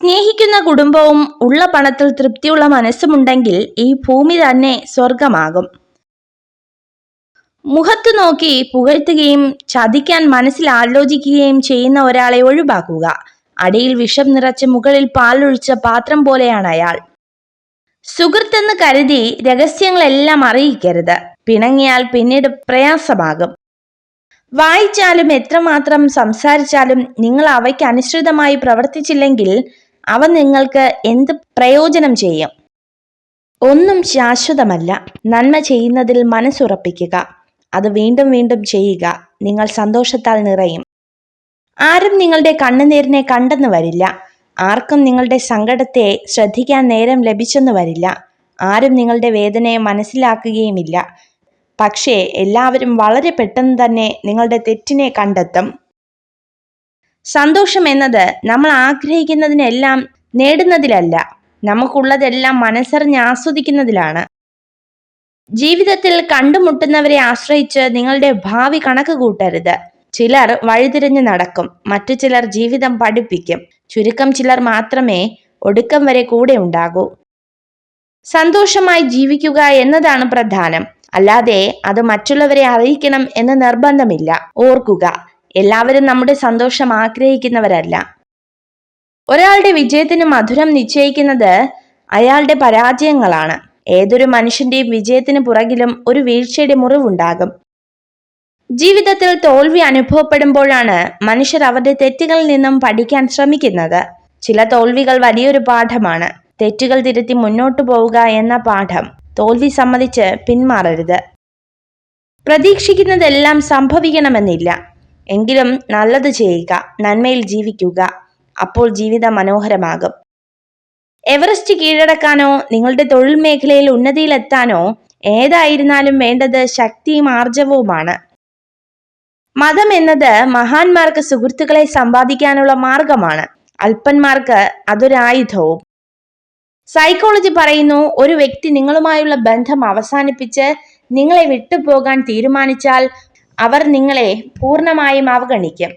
സ്നേഹിക്കുന്ന കുടുംബവും ഉള്ള പണത്തിൽ തൃപ്തിയുള്ള മനസ്സുമുണ്ടെങ്കിൽ ഈ ഭൂമി തന്നെ സ്വർഗമാകും. മുഖത്തു നോക്കി പുകഴ്ത്തുകയും ചതിക്കാൻ മനസ്സിൽ ആലോചിക്കുകയും ചെയ്യുന്ന ഒരാളെ ഒഴിവാക്കുക. അടിയിൽ വിഷം നിറച്ച് മുകളിൽ പാലൊഴിച്ച പാത്രം പോലെയാണ് അയാൾ. സുഹൃത്തെന്ന് കരുതി രഹസ്യങ്ങളെല്ലാം അറിയിക്കരുത്. പിണങ്ങിയാൽ പിന്നീട് പ്രയാസമാകും. വായിച്ചാലും എത്രമാത്രം സംസാരിച്ചാലും നിങ്ങൾ അവയ്ക്ക് അനുസൃതമായി പ്രവർത്തിച്ചില്ലെങ്കിൽ അവ നിങ്ങൾക്ക് എന്ത് പ്രയോജനം ചെയ്യും? ഒന്നും ശാശ്വതമല്ല. നന്മ ചെയ്യുന്നതിൽ മനസ്സുറപ്പിക്കുക. അത് വീണ്ടും വീണ്ടും ചെയ്യുക. നിങ്ങൾ സന്തോഷത്താൽ നിറയും. ആരും നിങ്ങളുടെ കണ്ണുനീരിനെ കണ്ടെന്ന് വരില്ല. ആർക്കും നിങ്ങളുടെ സങ്കടത്തെ ശ്രദ്ധിക്കാൻ നേരം ലഭിച്ചെന്ന് വരില്ല. ആരും നിങ്ങളുടെ വേദനയെ മനസ്സിലാക്കുകയുമില്ല. പക്ഷേ എല്ലാവരും വളരെ പെട്ടെന്ന് തന്നെ നിങ്ങളുടെ തെറ്റിനെ കണ്ടെത്തും. സന്തോഷം എന്നത് നമ്മൾ ആഗ്രഹിക്കുന്നതിനെല്ലാം നേടുന്നതിലല്ല, നമുക്കുള്ളതെല്ലാം മനസ്സറിഞ്ഞ് ആസ്വദിക്കുന്നതിലാണ്. ജീവിതത്തിൽ കണ്ടുമുട്ടുന്നവരെ ആശ്രയിച്ച് നിങ്ങളുടെ ഭാവി കണക്ക് കൂട്ടരുത്. ചിലർ വഴിതിരിഞ്ഞു നടക്കും, മറ്റു ചിലർ ജീവിതം പഠിപ്പിക്കും. ചുരുക്കം ചിലർ മാത്രമേ ഒടുക്കം വരെ കൂടെ ഉണ്ടാകൂ. സന്തോഷമായി ജീവിക്കുക എന്നതാണ് പ്രധാനം. അല്ലാതെ അത് മറ്റുള്ളവരെ അറിയിക്കണം എന്ന് നിർബന്ധമില്ല. ഓർക്കുക, എല്ലാവരും നമ്മുടെ സന്തോഷം ആഗ്രഹിക്കുന്നവരല്ല. ഒരാളുടെ വിജയത്തിന് മധുരം നിശ്ചയിക്കുന്നത് അയാളുടെ പരാജയങ്ങളാണ്. ഏതൊരു മനുഷ്യന്റെയും വിജയത്തിന് പുറകിലും ഒരു വീഴ്ചയുടെ മുറിവുണ്ടാകും. ജീവിതത്തിൽ തോൽവി അനുഭവപ്പെടുമ്പോഴാണ് മനുഷ്യർ അവരുടെ തെറ്റുകളിൽ നിന്നും പഠിക്കാൻ ശ്രമിക്കുന്നത്. ചില തോൽവികൾ വലിയൊരു പാഠമാണ്. തെറ്റുകൾ തിരുത്തി മുന്നോട്ടു പോവുക എന്ന പാഠം. തോൽവി സമ്മതിച്ച് പിന്മാറരുത്. പ്രതീക്ഷിക്കുന്നതെല്ലാം സംഭവിക്കണമെന്നില്ല. എങ്കിലും നല്ലത് ചെയ്യുക, നന്മയിൽ ജീവിക്കുക. അപ്പോൾ ജീവിതം മനോഹരമാകും. എവറസ്റ്റ് കീഴടക്കാനോ നിങ്ങളുടെ തൊഴിൽ മേഖലയിൽ ഉന്നതിയിലെത്താനോ ഏതായിരുന്നാലും വേണ്ടത് ശക്തിയും ആർജവവുമാണ്. മതം എന്നത് മഹാന്മാർക്ക് സുഹൃത്തുക്കളെ സമ്പാദിക്കാനുള്ള മാർഗമാണ്. അല്പന്മാർക്ക് അതൊരായുധവും. സൈക്കോളജി പറയുന്നു, ഒരു വ്യക്തി നിങ്ങളുമായുള്ള ബന്ധം അവസാനിപ്പിച്ച് നിങ്ങളെ വിട്ടുപോകാൻ തീരുമാനിച്ചാൽ അവർ നിങ്ങളെ പൂർണ്ണമായും അവഗണിക്കും.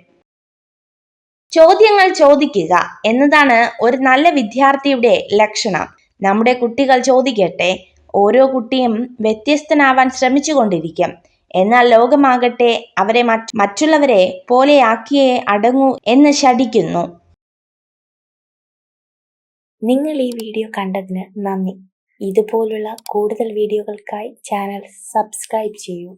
ചോദ്യങ്ങൾ ചോദിക്കുക എന്നതാണ് ഒരു നല്ല വിദ്യാർത്ഥിയുടെ ലക്ഷണം. നമ്മുടെ കുട്ടികൾ ചോദിക്കട്ടെ. ഓരോ കുട്ടിയും വ്യത്യസ്തനാവാൻ ശ്രമിച്ചുകൊണ്ടിരിക്കും. എന്നാൽ ലോകമാകട്ടെ അവരെ മറ്റുള്ളവരെ പോലെയാക്കിയേ അടങ്ങൂ എന്ന് ശഠിക്കുന്നു. നിങ്ങൾ ഈ വീഡിയോ കണ്ടതിന് നന്ദി. ഇതുപോലുള്ള കൂടുതൽ വീഡിയോകൾക്കായി ചാനൽ സബ്സ്ക്രൈബ് ചെയ്യൂ.